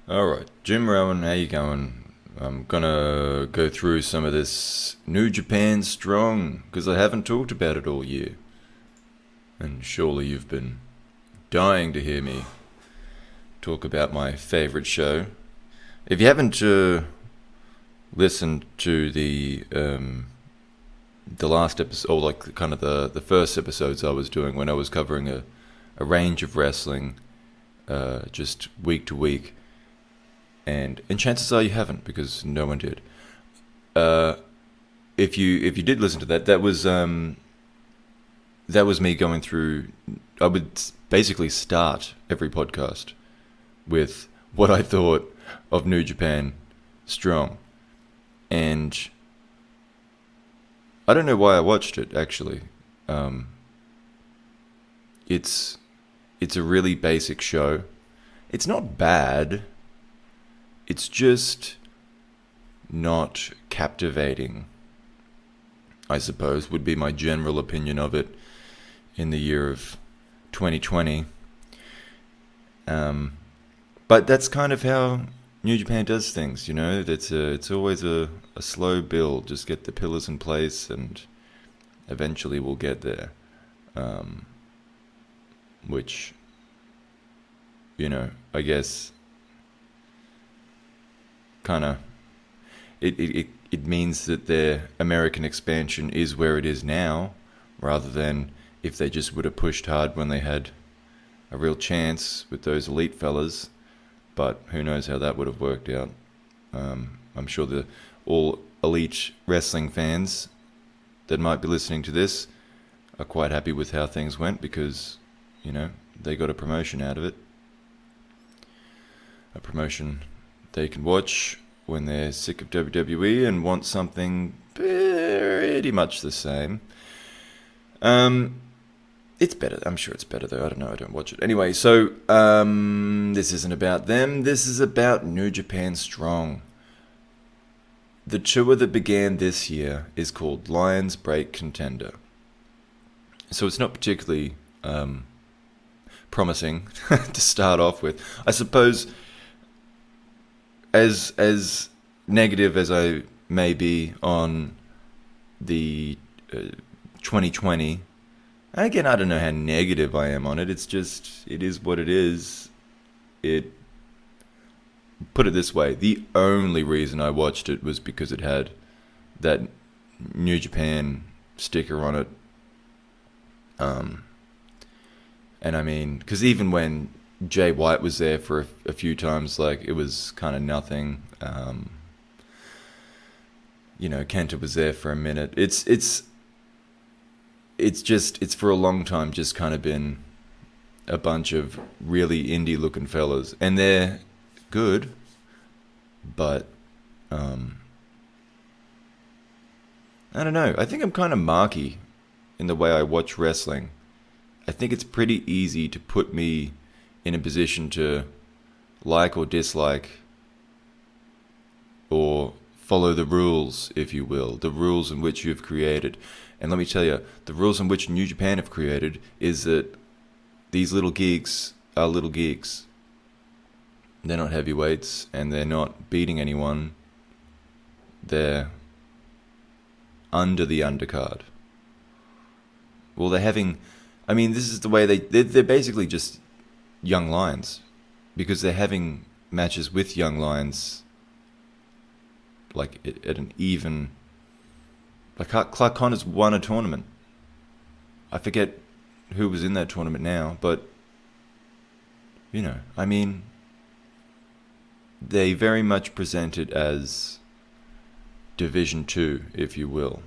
Alright, Jim Rowan, how you going? I'm gonna go through some of this New Japan Strong, because I haven't talked about it all year. And surely you've been dying to hear me talk about my favourite show. If you haven't listened to the last episode, or like kind of the first episodes I was doing when I was covering a range of wrestling just week to week, and chances are you haven't because no one did. Uh, if you did listen to that, that was me going through. I would basically start every podcast with what I thought of New Japan Strong, and I don't know why I watched it actually. Um, it's it's a really basic show. It's not bad. It's just not captivating, I suppose, would be my general opinion of it in the year of 2020. Um, but that's kind of how New Japan does things, you know. It's always a slow build. Just get the pillars in place, and eventually we'll get there. Um, which, I guess kind of it means that their American expansion is where it is now, rather than if they just would have pushed hard when they had a real chance with those elite fellas. But who knows how that would have worked out. I'm sure the all elite wrestling fans that might be listening to this are quite happy with how things went because, they got a promotion out of it. A promotion they can watch when they're sick of WWE and want something pretty much the same. It's better. I'm sure it's better though. I don't know. I don't watch it. Anyway, so this isn't about them. This is about New Japan Strong. The tour that began this year is called Lions Break Contender. So it's not particularly promising to start off with. I suppose as negative as I may be on the 2020. And again, I don't know how negative I am on it. It's just, it is what it is. It, put it this way, the only reason I watched it was because it had that New Japan sticker on it. And I mean, because even when Jay White was there for a few times, like, it was kind of nothing. Kenta was there for a minute. It's for a long time just kind of been a bunch of really indie looking fellas, and they're good, but I don't know. I think I'm kind of marky in the way I watch wrestling. I think it's pretty easy to put me in a position to like or dislike or follow the rules, if you will, the rules in which you've created. And let me tell you, the rules in which New Japan have created is that these little geeks are little geeks. They're not heavyweights, and they're not beating anyone. They're under the undercard. Well, this is the way they're basically just young lions, because they're having matches with young lions, like at an even. Like Clark Connor's won a tournament. I forget who was in that tournament now, but they very much present it as Division 2, if you will,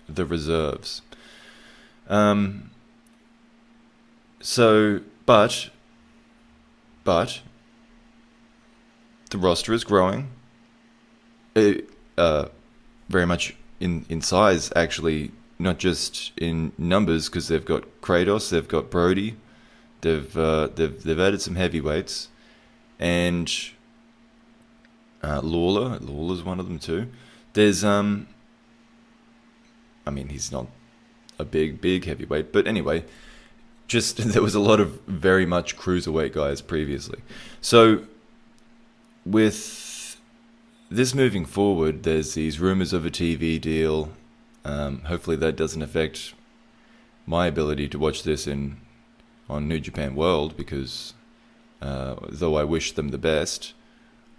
the reserves. So, but the roster is growing. Very much in size, actually, not just in numbers, because they've got Kratos, they've got Brody, they've added some heavyweights, and Lawler's one of them too. There's he's not a big heavyweight, but anyway, just there was a lot of very much cruiserweight guys previously. So with this moving forward, there's these rumors of a TV deal. Hopefully that doesn't affect my ability to watch this on New Japan World, because though I wish them the best,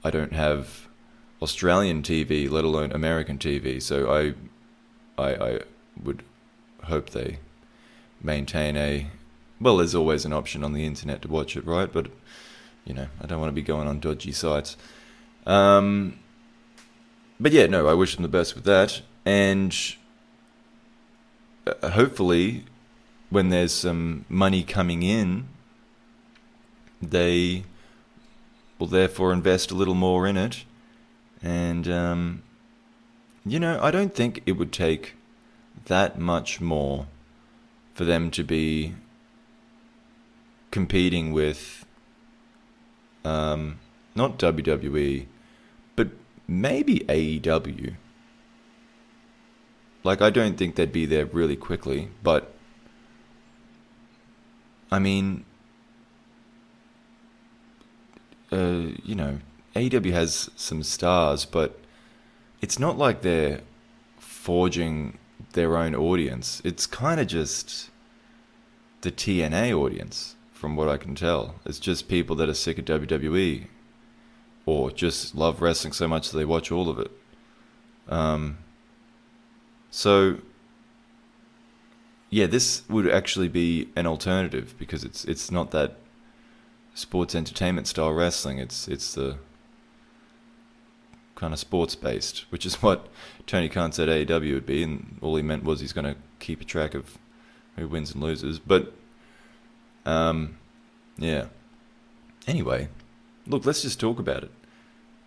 I don't have Australian TV, let alone American TV. So I would hope they maintain well, there's always an option on the internet to watch it, right? But I don't want to be going on dodgy sites. But yeah, no, I wish them the best with that, and hopefully, when there's some money coming in, they will therefore invest a little more in it. And, I don't think it would take that much more for them to be competing with, not WWE, but maybe AEW. Like, I don't think they'd be there really quickly, but I mean, AEW has some stars, but it's not like they're forging their own audience. It's kind of just the TNA audience, from what I can tell. It's just people that are sick of WWE, or just love wrestling so much that they watch all of it. So, yeah, this would actually be an alternative, because it's not that sports entertainment style wrestling. It's the kind of sports based, which is what Tony Khan said AEW would be, and all he meant was he's going to keep a track of who wins and loses. But yeah. Anyway, look, let's just talk about it.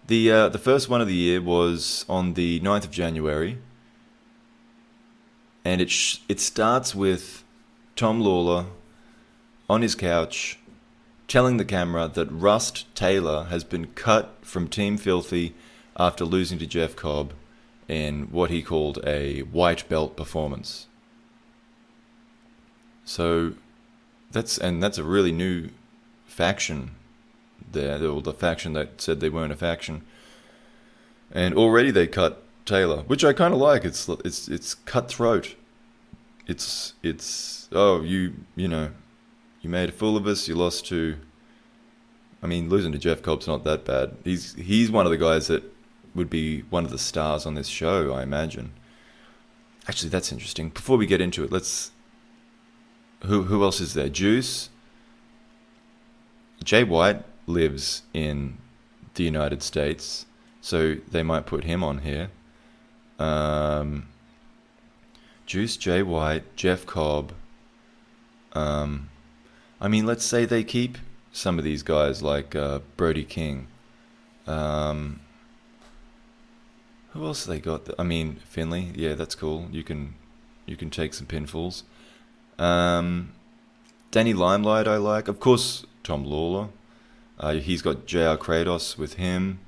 The first one of the year was on the 9th of January. And it starts with Tom Lawler on his couch telling the camera that Rust Taylor has been cut from Team Filthy after losing to Jeff Cobb in what he called a white belt performance. So that's a really new faction there, or the faction that said they weren't a faction. And already they cut Taylor, which I kind of like. It's cutthroat. It's you made a fool of us. You lost to. I mean, losing to Jeff Cobb's not that bad. He's one of the guys that would be one of the stars on this show, I imagine. Actually, that's interesting. Before we get into it, let's. Who else is there? Juice. Jay White lives in the United States, so they might put him on here. Juice, Jay White, Jeff Cobb. I mean, let's say they keep some of these guys like Brody King. Who else have they got? I mean, Finley. Yeah, that's cool. You can take some pinfalls. Danny Limelight I like. Of course, Tom Lawler. He's got JR Kratos with him.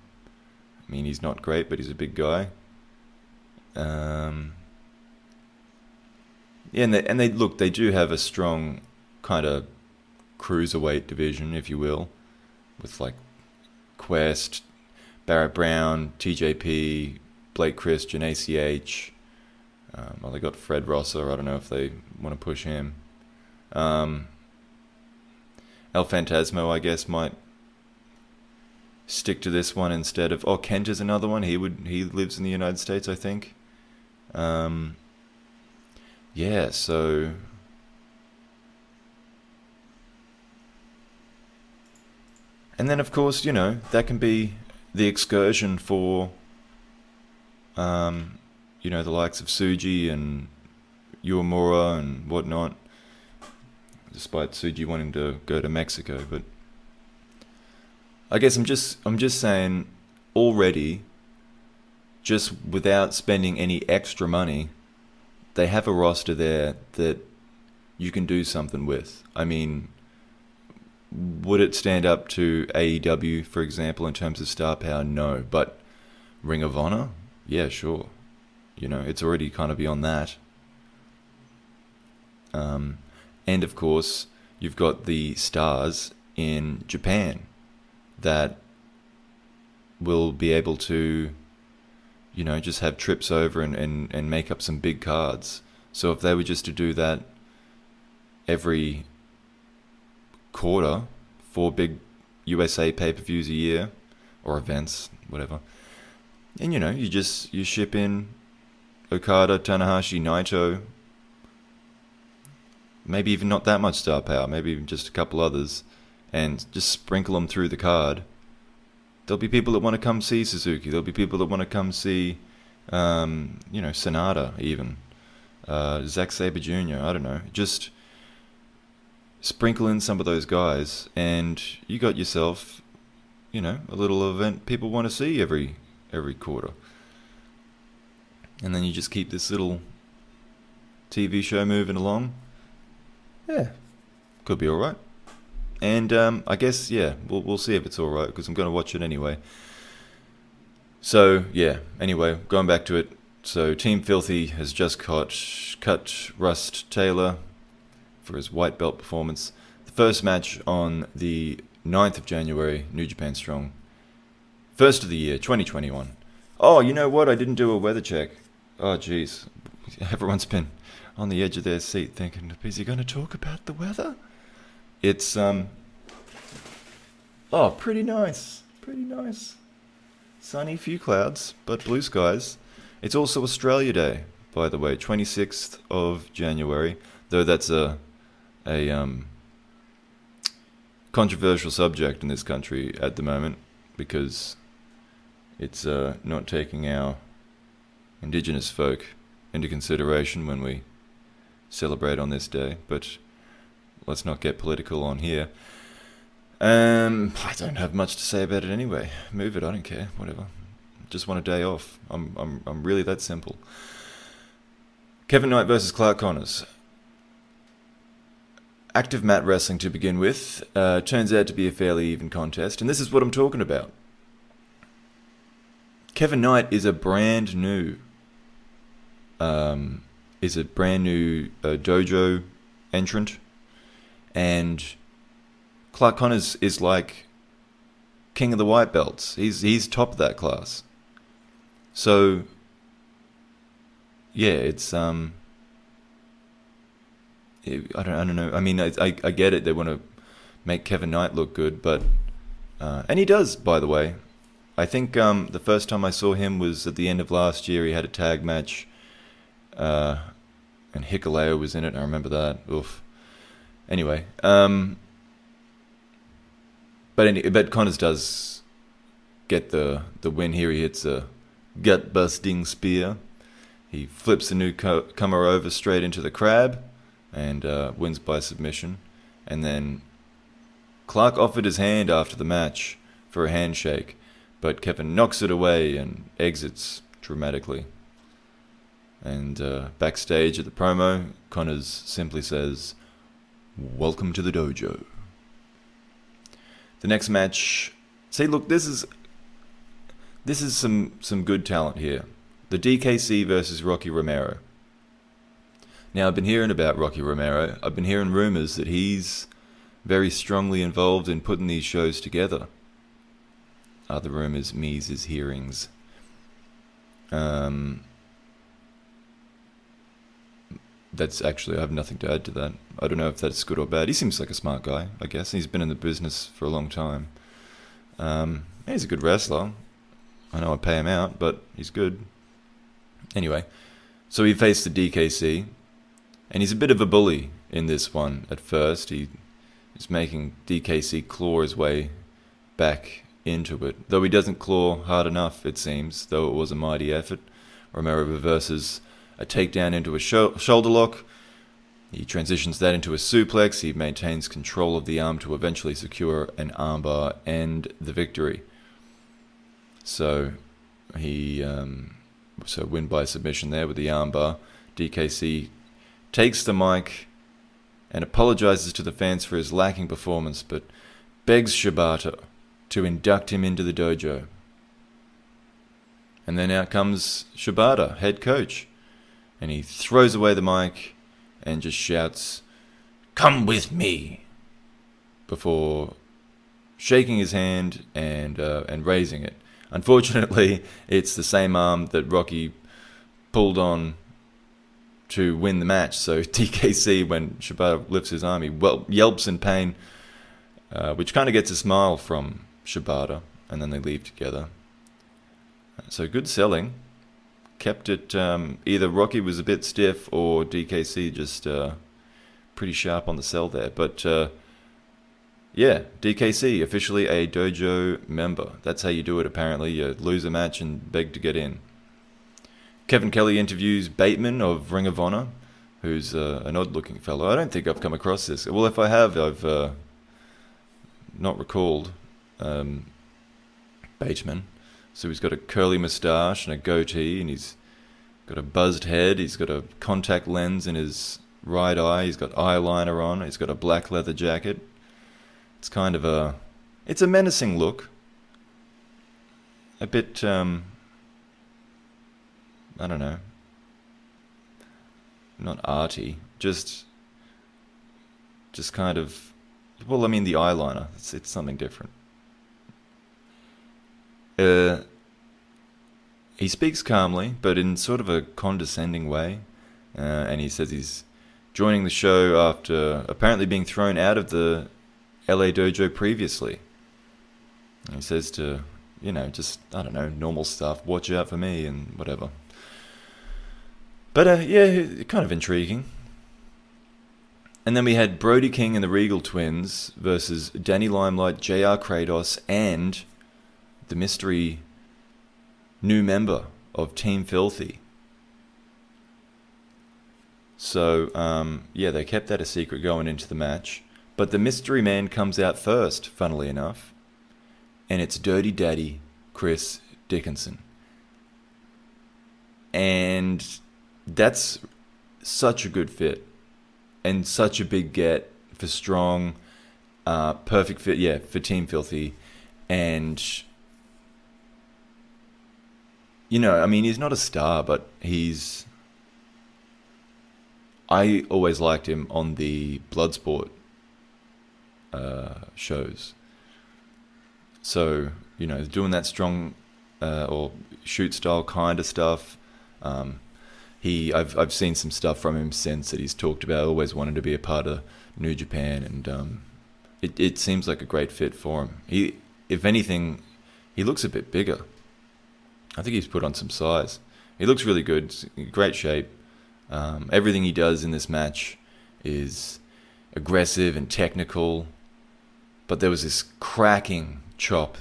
I mean, he's not great, but he's a big guy. Yeah, and they do have a strong kind of cruiserweight division, if you will, with like Quest, Barrett Brown, TJP, Blake Christian, ACH. Well, they got Fred Rosser. I don't know if they want to push him. El Phantasmo, I guess, might stick to this one instead of. Oh, Kent is another one. He lives in the United States, I think. Yeah, so. And then, of course, that can be the excursion for, the likes of Tsuji and Uemura and whatnot, despite Tsuji wanting to go to Mexico. But I guess I'm just saying, already, just without spending any extra money, they have a roster there that you can do something with. I mean, would it stand up to AEW, for example, in terms of star power? No. But Ring of Honor? Yeah, sure. It's already kind of beyond that. And of course, you've got the stars in Japan that will be able to, just have trips over and make up some big cards. So if they were just to do that every quarter, 4 big USA pay-per-views a year, or events, whatever, and you ship in Okada, Tanahashi, Naito, maybe even not that much star power, maybe even just a couple others, and just sprinkle them through the card. There'll be people that want to come see Suzuki. There'll be people that want to come see, Sonata even, Zack Sabre Jr. I don't know. Just sprinkle in some of those guys, and you got yourself, a little event people want to see every quarter. And then you just keep this little TV show moving along. Yeah, could be all right. And I guess, we'll see if it's all right, because I'm going to watch it anyway. So, anyway, going back to it. So, Team Filthy has just cut Rust Taylor for his white belt performance. The first match on the 9th of January, New Japan Strong. First of the year, 2021. Oh, you know what? I didn't do a weather check. Oh, jeez. Everyone's been on the edge of their seat thinking, is he going to talk about the weather? It's, pretty nice. Pretty nice. Sunny, few clouds, but blue skies. It's also Australia Day, by the way, 26th of January, though that's a controversial subject in this country at the moment, because it's not taking our Indigenous folk into consideration when we celebrate on this day, but let's not get political on here. I don't have much to say about it anyway. Move it, I don't care, whatever. Just want a day off. I'm really that simple. Kevin Knight versus Clark Connors. Active mat wrestling to begin with. Turns out to be a fairly even contest, and this is what I'm talking about. Kevin Knight is a brand new dojo entrant, and Clark Connors is like king of the white belts. He's top of that class. So it's I don't know. I mean, I get it. They want to make Kevin Knight look good, but and he does, by the way. I think the first time I saw him was at the end of last year. He had a tag match, and Hikuleo was in it. I remember that. Oof. Anyway, but Connors does get the win here. He hits a gut-busting spear. He flips the newcomer over straight into the crab, and wins by submission. And then Clark offered his hand after the match for a handshake, but Kevin knocks it away and exits dramatically. And backstage at the promo, Connors simply says, "Welcome to the dojo." The next match, see, look, this is some good talent here. The DKC versus Rocky Romero. Now, I've been hearing about Rocky Romero. I've been hearing rumors that he's very strongly involved in putting these shows together. Other rumors, me's is hearings. That's actually, I have nothing to add to that. I don't know if that's good or bad. He seems like a smart guy, I guess. He's been in the business for a long time. He's a good wrestler. I know I pay him out, but he's good. Anyway, so he faced the DKC, and he's a bit of a bully in this one at first. He is making DKC claw his way back into it, though he doesn't claw hard enough, it seems, though it was a mighty effort. Romero reverses a takedown into a shoulder lock. He transitions that into a suplex. He maintains control of the arm to eventually secure an armbar and the victory. So he win by submission there with the armbar. DKC takes the mic and apologizes to the fans for his lacking performance, but begs Shibata to induct him into the dojo. And then out comes Shibata, head coach, and he throws away the mic and just shouts, "Come with me," before shaking his hand and raising it. Unfortunately, it's the same arm that Rocky pulled on to win the match. So DKC, when Shibata lifts his arm, he yelps in pain, which kind of gets a smile from Shibata, and then they leave together. So good selling. Kept it, either Rocky was a bit stiff or DKC just pretty sharp on the sell there. But yeah, DKC, officially a dojo member. That's how you do it, apparently. You lose a match and beg to get in. Kevin Kelly interviews Bateman of Ring of Honor, who's an odd-looking fellow. I don't think I've come across this. Well, if I have, I've not recalled Bateman. So he's got a curly moustache and a goatee, and he's got a buzzed head. He's got a contact lens in his right eye. He's got eyeliner on. He's got a black leather jacket. It's kind of it's a menacing look. A bit, I don't know, not arty, just kind of, well, I mean the eyeliner, it's something different. He speaks calmly, but in sort of a condescending way, and he says he's joining the show after apparently being thrown out of the LA dojo previously. And he says to, just, I don't know, normal stuff, watch out for me and whatever. But yeah, kind of intriguing. And then we had Brody King and the Regal Twins versus Danny Limelight, JR Kratos, and the mystery new member of Team Filthy. So, yeah, they kept that a secret going into the match. But the mystery man comes out first, funnily enough. And it's Dirty Daddy Chris Dickinson. And that's such a good fit. And such a big get for Strong. Perfect fit, yeah, for Team Filthy. And, I mean, he's not a star, but I always liked him on the Bloodsport shows. So, doing that strong or shoot style kind of stuff. I've seen some stuff from him since that he's talked about. Always wanted to be a part of New Japan, and it seems like a great fit for him. If anything, he looks a bit bigger. I think he's put on some size. He looks really good, great shape. Everything he does in this match is aggressive and technical, but there was this cracking chop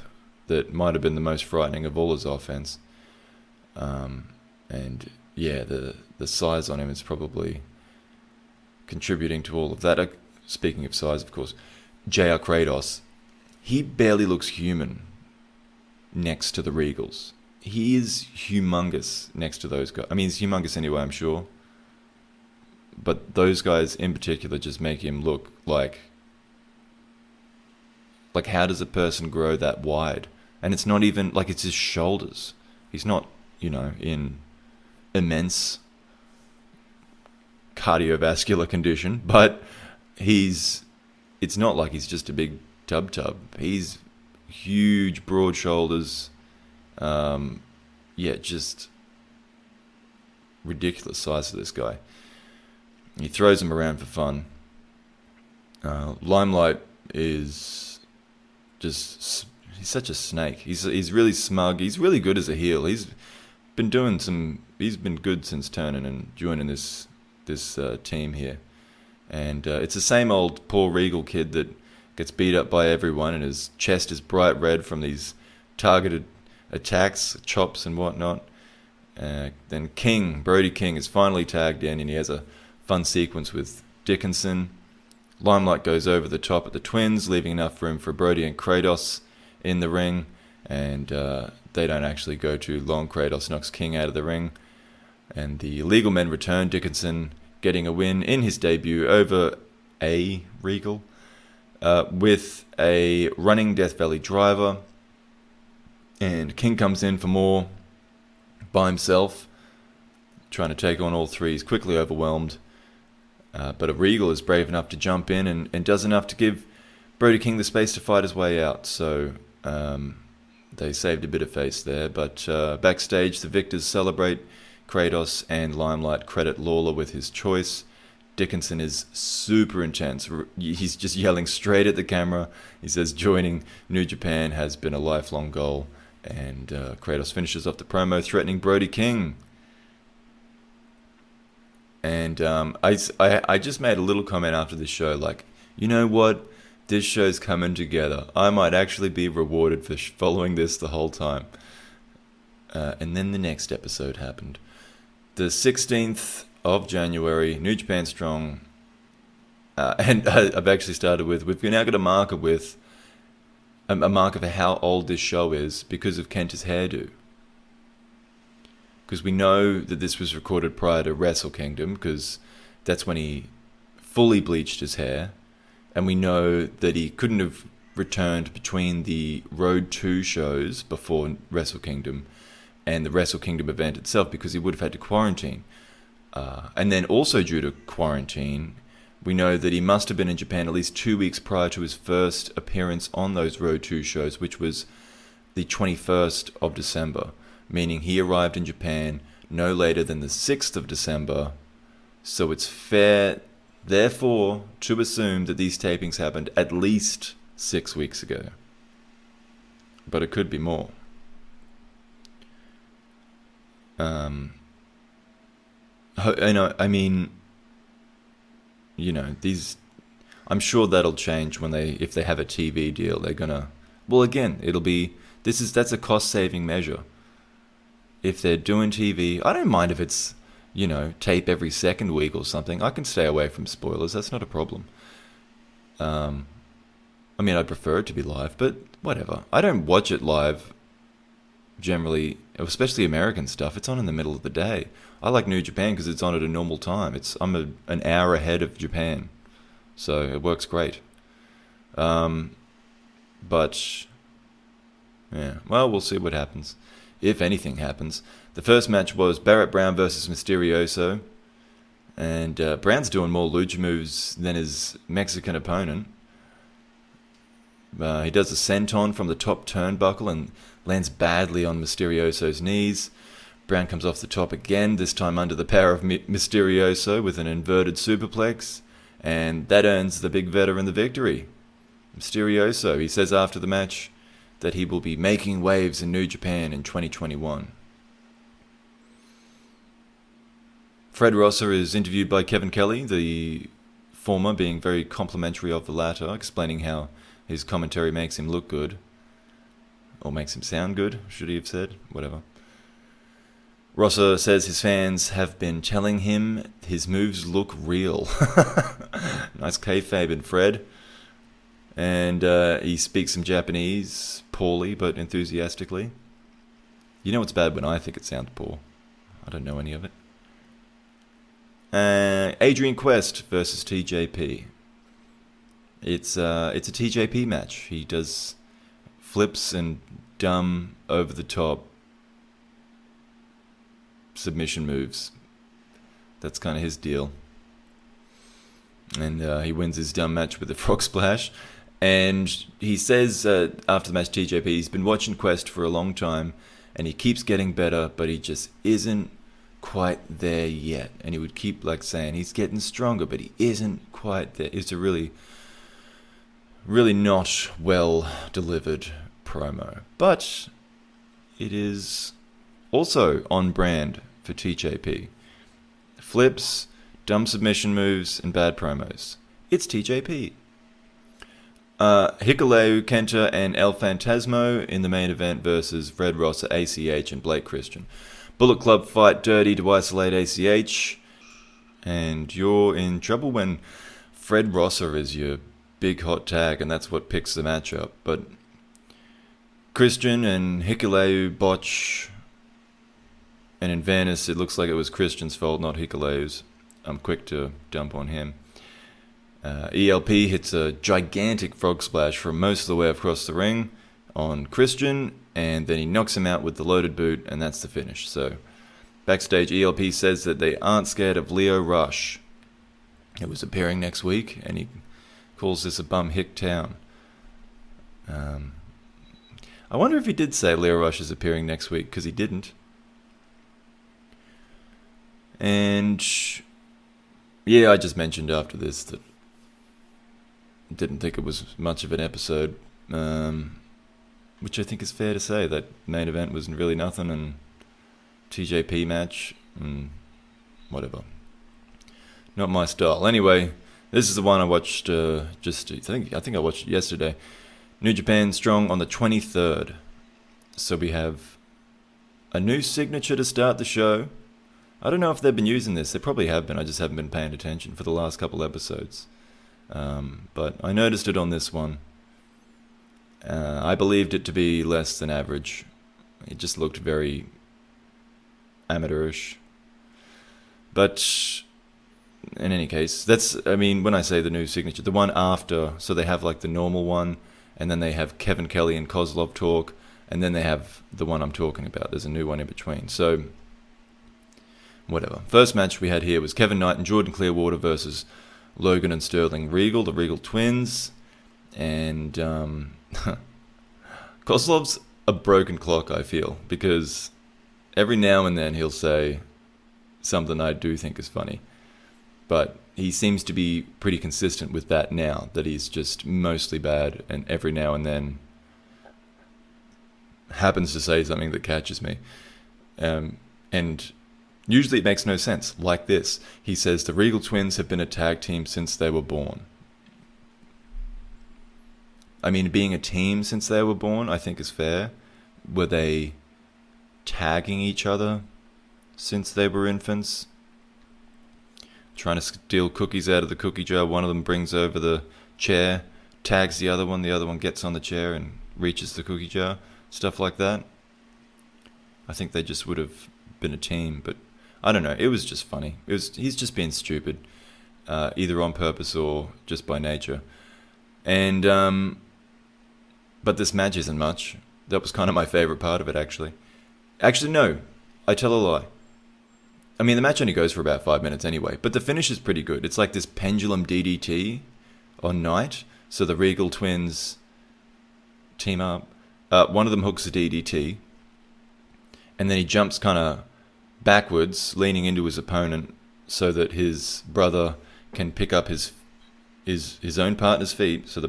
that might have been the most frightening of all his offense. And yeah, the size on him is probably contributing to all of that. Speaking of size, of course, JR Kratos, he barely looks human next to the Regals. He is humongous next to those guys. I mean, he's humongous anyway, I'm sure. But those guys in particular just make him look like how does a person grow that wide? And it's not even, it's his shoulders. He's not, in immense cardiovascular condition, but it's not like he's just a big tub. He's huge, broad shoulders. Yeah, just ridiculous size of this guy. He throws him around for fun. Limelight is he's such a snake. He's really smug. He's really good as a heel. He's been good since turning and joining this team here. And it's the same old poor Regal kid that gets beat up by everyone, and his chest is bright red from these targeted attacks, chops and whatnot. Then Brody King is finally tagged in, and he has a fun sequence with Dickinson. Limelight goes over the top at the Twins, leaving enough room for Brody and Kratos in the ring, and they don't actually go too long. Kratos knocks King out of the ring, and the Legal Men return, Dickinson getting a win in his debut over a Regal with a running Death Valley driver, and King comes in for more by himself, trying to take on all three. He's quickly overwhelmed. But a Regal is brave enough to jump in and does enough to give Brody King the space to fight his way out. So, They saved a bit of face there, but backstage the victors celebrate. Kratos and Limelight credit Lawler with his choice. Dickinson is super intense. He's just yelling straight at the camera. He says joining New Japan has been a lifelong goal. And Kratos finishes off the promo threatening Brody King. And I just made a little comment after this show, like, you know what? This show's coming together. I might actually be rewarded for following this the whole time. And then the next episode happened. The 16th of January, New Japan Strong. And I've actually started with, we've now got a marker with, a marker for how old this show is because of Kenta's hairdo. Because we know that this was recorded prior to Wrestle Kingdom, because that's when he fully bleached his hair. And we know that he couldn't have returned between the Road 2 shows before Wrestle Kingdom and the Wrestle Kingdom event itself, because he would have had to quarantine. And then also due to quarantine, we know that he must have been in Japan at least 2 weeks prior to his first appearance on those Road 2 shows, which was the 21st of December, meaning he arrived in Japan no later than the 6th of December. So it's fair, therefore, to assume that these tapings happened at least 6 weeks ago. But it could be more. These, I'm sure that'll change when if they have a TV deal, they're gonna, well, again, that's a cost-saving measure. If they're doing TV, I don't mind if it's, tape every second week or something. I can stay away from spoilers. That's not a problem. I'd prefer it to be live, but whatever. I don't watch it live generally, especially American stuff. It's on in the middle of the day. I like New Japan because it's on at a normal time. I'm an hour ahead of Japan, so it works great. But yeah, well, we'll see what happens, if anything happens. The first match was Barrett Brown versus Mysterioso, and Brown's doing more lucha moves than his Mexican opponent. He does a senton from the top turnbuckle and lands badly on Mysterioso's knees. Brown comes off the top again, this time under the power of Mysterioso with an inverted superplex, and that earns the big veteran the victory. Mysterioso, he says after the match that he will be making waves in New Japan in 2021. Fred Rosser is interviewed by Kevin Kelly, the former being very complimentary of the latter, explaining how his commentary makes him look good. Or makes him sound good, should he have said? Whatever. Rosser says his fans have been telling him his moves look real. Nice kayfabe in Fred. And he speaks some Japanese, poorly but enthusiastically. You know it's bad when I think it sounds poor. I don't know any of it. Adrian Quest versus TJP. It's a TJP match. He does flips and dumb over-the-top submission moves. That's kind of his deal. And he wins his dumb match with a frog splash. And he says after the match, TJP, he's been watching Quest for a long time, and he keeps getting better, but he just isn't quite there yet. And he would keep saying he's getting stronger, but he isn't quite there. It's a really, really not well delivered promo. But it is also on brand for TJP. Flips, dumb submission moves, and bad promos. It's TJP. Hikuleo, Kenta, and El Phantasmo in the main event versus Fred Rosser, ACH, and Blake Christian. Bullet Club fight dirty to isolate ACH, and you're in trouble when Fred Rosser is your big hot tag, and that's what picks the matchup. But Christian and Hikuleo botch, and in fairness, it looks like it was Christian's fault, not Hikuleo's. I'm quick to dump on him. ELP hits a gigantic frog splash from most of the way across the ring on Christian, and then he knocks him out with the loaded boot, and that's the finish. So, backstage, ELP says that they aren't scared of Leo Rush. It was appearing next week, and he calls this a bum hick town. I wonder if he did say Leo Rush is appearing next week, because he didn't. And yeah, I just mentioned after this that I didn't think it was much of an episode, which I think is fair to say. That main event was really nothing, and TJP match, and whatever. Not my style. Anyway, this is the one I watched I think I watched it yesterday. New Japan Strong on the 23rd. So we have a new signature to start the show. I don't know if they've been using this. They probably have been. I just haven't been paying attention for the last couple episodes. But I noticed it on this one. I believed it to be less than average. It just looked very amateurish. But in any case, when I say the new signature, the one after, so they have like the normal one, and then they have Kevin Kelly and Kozlov talk, and then they have the one I'm talking about. There's a new one in between. So, whatever. First match we had here was Kevin Knight and Jordan Clearwater versus Logan and Sterling Regal, the Regal twins. And Kozlov's a broken clock, I feel, because every now and then he'll say something I do think is funny. But he seems to be pretty consistent with that now, that he's just mostly bad, and every now and then happens to say something that catches me. And usually it makes no sense, like this. He says the Regal twins have been a tag team since they were born. I mean, being a team since they were born, I think is fair. Were they tagging each other since they were infants? Trying to steal cookies out of the cookie jar. One of them brings over the chair, tags the other one gets on the chair and reaches the cookie jar. Stuff like that. I think they just would have been a team, but I don't know. It was just funny. He's just being stupid, either on purpose or just by nature. And but this match isn't much. That was kind of my favorite part of it, actually. Actually, no. I tell a lie. I mean, the match only goes for about 5 minutes anyway, but the finish is pretty good. It's like this pendulum DDT on Knight. So the Regal twins team up. One of them hooks a DDT, and then he jumps kind of backwards, leaning into his opponent, so that his brother can pick up his own partner's feet. So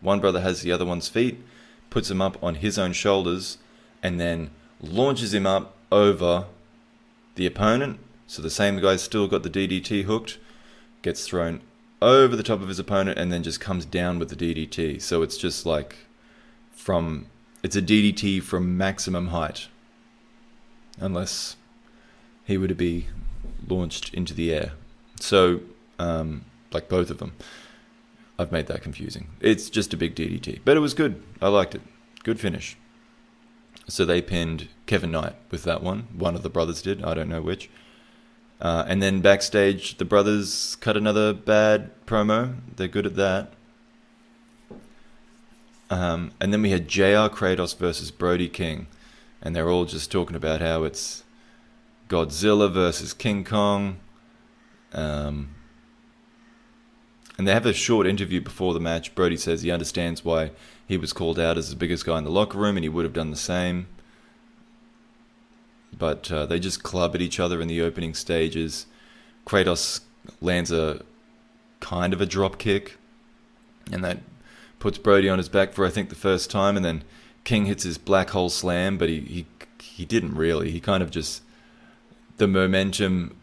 one brother has the other one's feet, puts him up on his own shoulders, and then launches him up over the opponent. So the same guy's still got the DDT hooked, gets thrown over the top of his opponent, and then just comes down with the DDT. So it's just like it's a DDT from maximum height, unless he were to be launched into the air. So, like both of them. I've made that confusing. It's just a big DDT. But it was good. I liked it. Good finish. So they pinned Kevin Knight with that one. One of the brothers did. I don't know which. And then backstage, the brothers cut another bad promo. They're good at that. And then we had JR Kratos versus Brody King. And they're all just talking about how it's Godzilla versus King Kong. And they have a short interview before the match. Brody says he understands why he was called out as the biggest guy in the locker room, and he would have done the same. But they just club at each other in the opening stages. Kratos lands a kind of a drop kick, and that puts Brody on his back for, I think, the first time. And then King hits his black hole slam, but he didn't really. He kind of just, the momentum,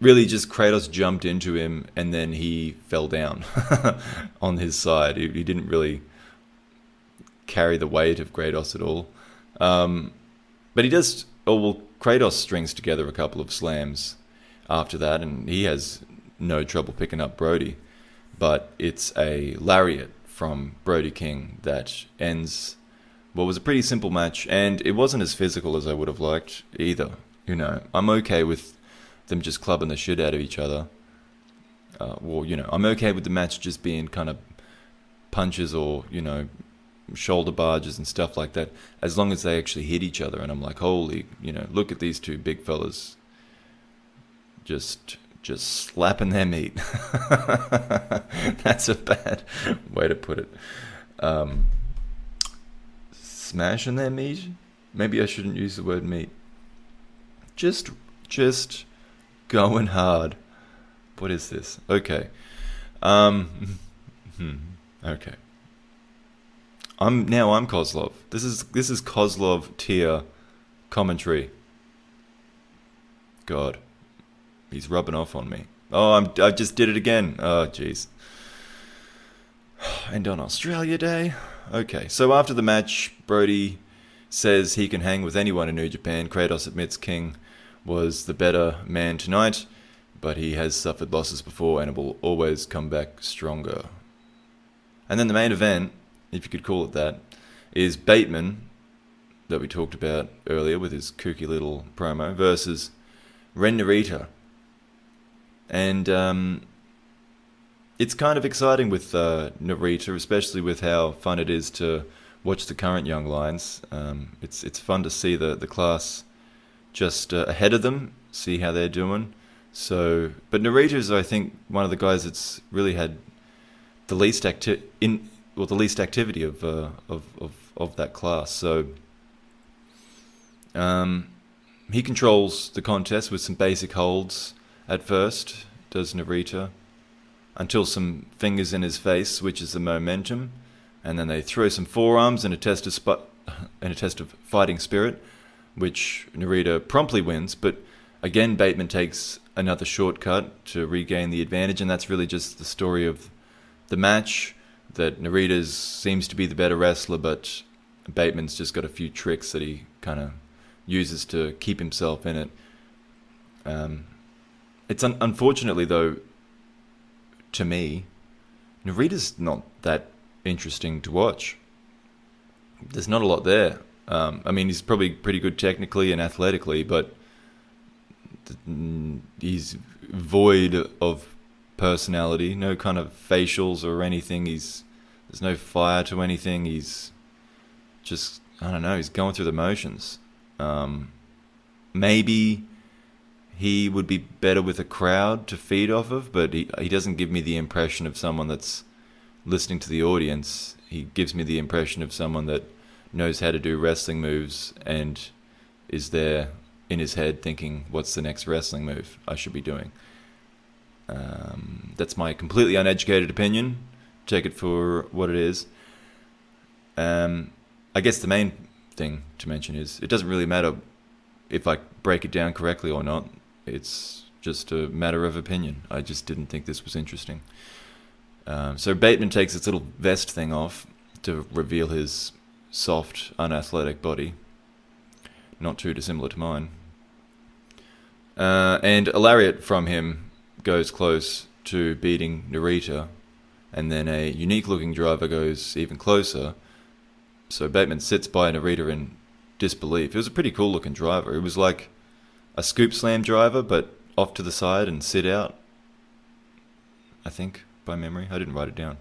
really just Kratos jumped into him, and then he fell down on his side. He didn't really carry the weight of Kratos at all. But he does, Kratos strings together a couple of slams after that, and he has no trouble picking up Brody. But it's a lariat from Brody King that ends what was a pretty simple match, and it wasn't as physical as I would have liked either. You know, I'm okay with them just clubbing the shit out of each other. I'm okay with the match just being kind of punches or, shoulder barges and stuff like that, as long as they actually hit each other. And I'm like, holy, look at these two big fellas just slapping their meat. That's a bad way to put it. smashing their meat. Maybe I shouldn't use the word meat. Just going hard. What is this? Okay. Okay. I'm Kozlov. This is Kozlov tier commentary. God, he's rubbing off on me. Oh, I just did it again. Oh, jeez. And on Australia Day. Okay, so after the match, Brody says he can hang with anyone in New Japan. Kratos admits King was the better man tonight, but he has suffered losses before and will always come back stronger. And then the main event, if you could call it that, is Bateman, that we talked about earlier with his kooky little promo, versus Ren Narita. And it's kind of exciting with Narita, especially with how fun it is to watch the current young lions. It's fun to see the class just ahead of them, see how they're doing. So, but Narita's, I think, one of the guys that's really had the least activity of that class. So, he controls the contest with some basic holds at first, does Narita, until some fingers in his face switches the momentum, and then they throw some forearms in a test of fighting spirit, which Narita promptly wins. But again, Bateman takes another shortcut to regain the advantage, and that's really just the story of the match, that Narita seems to be the better wrestler, but Bateman's just got a few tricks that he kind of uses to keep himself in it. It's unfortunately, though, to me, Narita's not that interesting to watch. There's not a lot there. I mean, he's probably pretty good technically and athletically, but he's void of personality, no kind of facials or anything. There's no fire to anything. He's just, I don't know, he's going through the motions. Maybe he would be better with a crowd to feed off of, but he doesn't give me the impression of someone that's listening to the audience. He gives me the impression of someone that knows how to do wrestling moves and is there in his head thinking, what's the next wrestling move I should be doing? That's my completely uneducated opinion. Take it for what it is. I guess the main thing to mention is it doesn't really matter if I break it down correctly or not. It's just a matter of opinion. I just didn't think this was interesting. So Bateman takes its little vest thing off to reveal his soft, unathletic body. Not too dissimilar to mine. And a lariat from him goes close to beating Narita, and then a unique-looking driver goes even closer. So Bateman sits by Narita in disbelief. It was a pretty cool-looking driver. It was like a scoop slam driver, but off to the side and sit out, I think, by memory. I didn't write it down.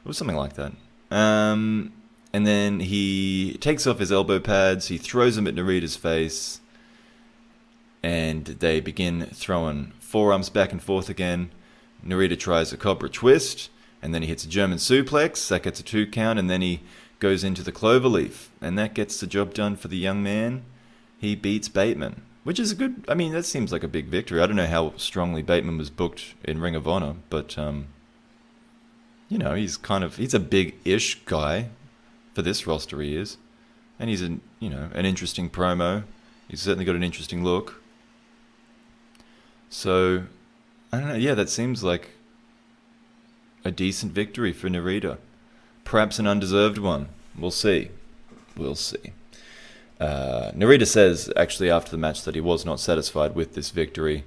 It was something like that. And then he takes off his elbow pads, he throws them at Narita's face, and they begin throwing forearms back and forth again. Narita tries a cobra twist, and then he hits a German suplex. That gets a 2 count, and then he goes into the cloverleaf, and that gets the job done for the young man. He beats Bateman, which is a good... I mean, that seems like a big victory. I don't know how strongly Bateman was booked in Ring of Honor, but, you know, he's a big-ish guy for this roster, he is. And he's an interesting promo. He's certainly got an interesting look. So, I don't know, yeah, that seems like a decent victory for Narita. Perhaps an undeserved one. We'll see. Narita says, actually, after the match, that he was not satisfied with this victory.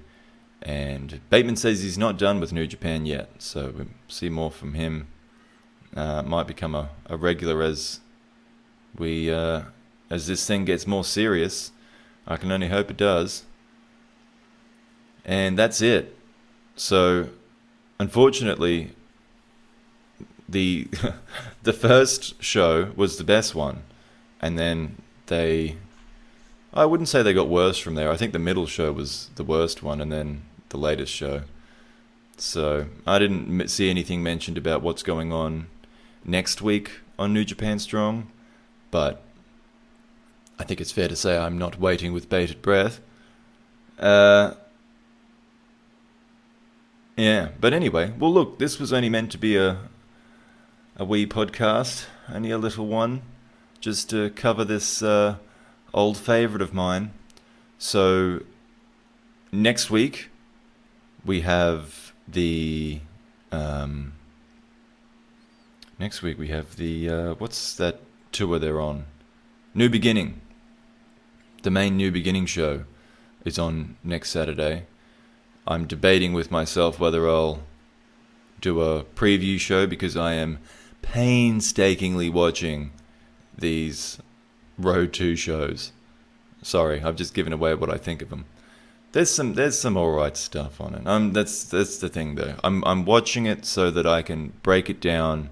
And Bateman says he's not done with New Japan yet. So we'll see more from him. Might become a regular as this thing gets more serious. I can only hope it does. And that's it. So, unfortunately, the first show was the best one, and then I wouldn't say they got worse from there. I think the middle show was the worst one, and then the latest show. So I didn't see anything mentioned about what's going on next week on New Japan Strong, but think it's fair to say I'm not waiting with bated breath. Yeah, but anyway, well look, this was only meant to be a wee podcast, only a little one, just to cover this old favourite of mine. So, next week, we have the... what's that tour they're on? New Beginning. The main New Beginning show is on next Saturday. I'm debating with myself whether I'll do a preview show, because I am painstakingly watching these Road 2 shows. Sorry, I've just given away what I think of them. There's some alright stuff on it. That's the thing though. I'm watching it so that I can break it down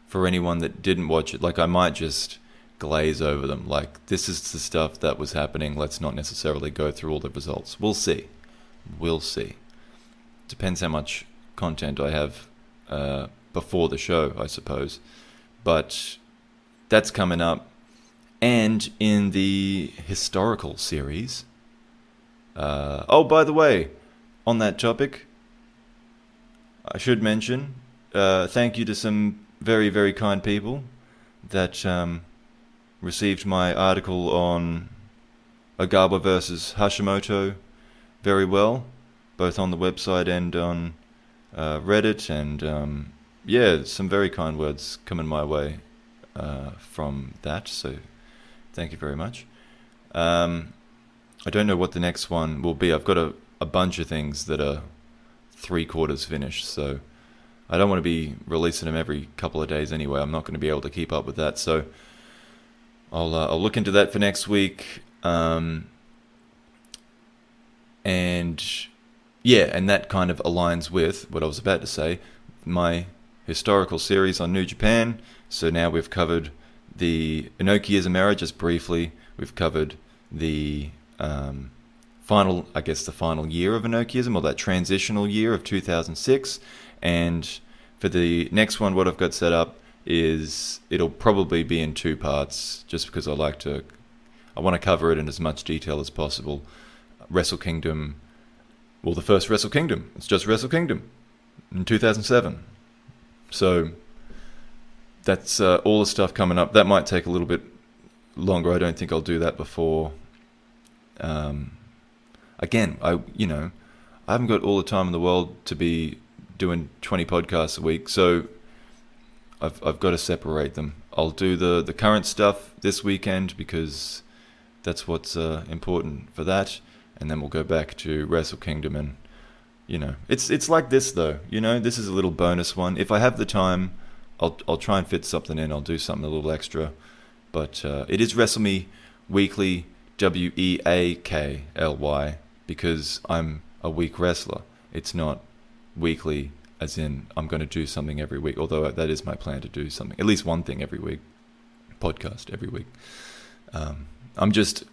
for anyone that didn't watch it. Like, I might just glaze over them. Like, this is the stuff that was happening. Let's not necessarily go through all the results. We'll see. Depends how much content I have before the show, I suppose. But that's coming up. And in the historical series... by the way, on that topic, I should mention, thank you to some very, very kind people that received my article on Ogawa versus Hashimoto very well, both on the website and on Reddit, and some very kind words coming my way from that, so thank you very much. I don't know what the next one will be. I've got a bunch of things that are 3/4 finished, so I don't want to be releasing them every couple of days anyway. I'm not going to be able to keep up with that, so I'll look into that for next week. And that kind of aligns with what I was about to say, my historical series on New Japan. So now we've covered the Inoki Izumera just briefly. We've covered the final year of Inokiism, or that transitional year of 2006. And for the next one, what I've got set up is it'll probably be in 2 parts, just because I want to cover it in as much detail as possible. Wrestle Kingdom, well, the first Wrestle Kingdom, it's just Wrestle Kingdom in 2007. So that's all the stuff coming up. That might take a little bit longer. I don't think I'll do that before. Again, I haven't got all the time in the world to be doing 20 podcasts a week, so I've got to separate them. I'll do the current stuff this weekend, because that's what's important for that, and then we'll go back to Wrestle Kingdom. And it's like this though. This is a little bonus one. If I have the time, I'll try and fit something in. I'll do something a little extra, but it is Wrestle Me Weekly, WEAKLY, because I'm a weak wrestler. It's not weekly as in I'm going to do something every week, although that is my plan, to do something, at least one thing every week, podcast every week. I'm just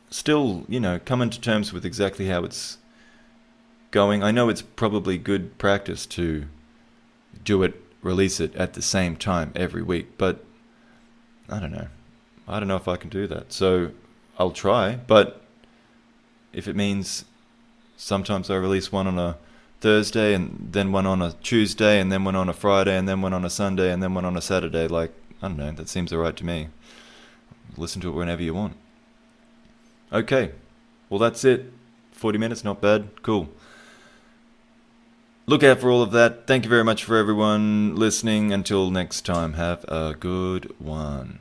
still, coming to terms with exactly how it's going. I know it's probably good practice to release it at the same time every week, but I don't know if I can do that. So I'll try, but if it means sometimes I release one on a Thursday, and then one on a Tuesday, and then one on a Friday, and then one on a Sunday, and then one on a Saturday, I don't know, that seems alright to me. Listen to it whenever you want. Okay, well that's it. 40 minutes, not bad. Cool. Look out for all of that. Thank you very much for everyone listening. Until next time, have a good one.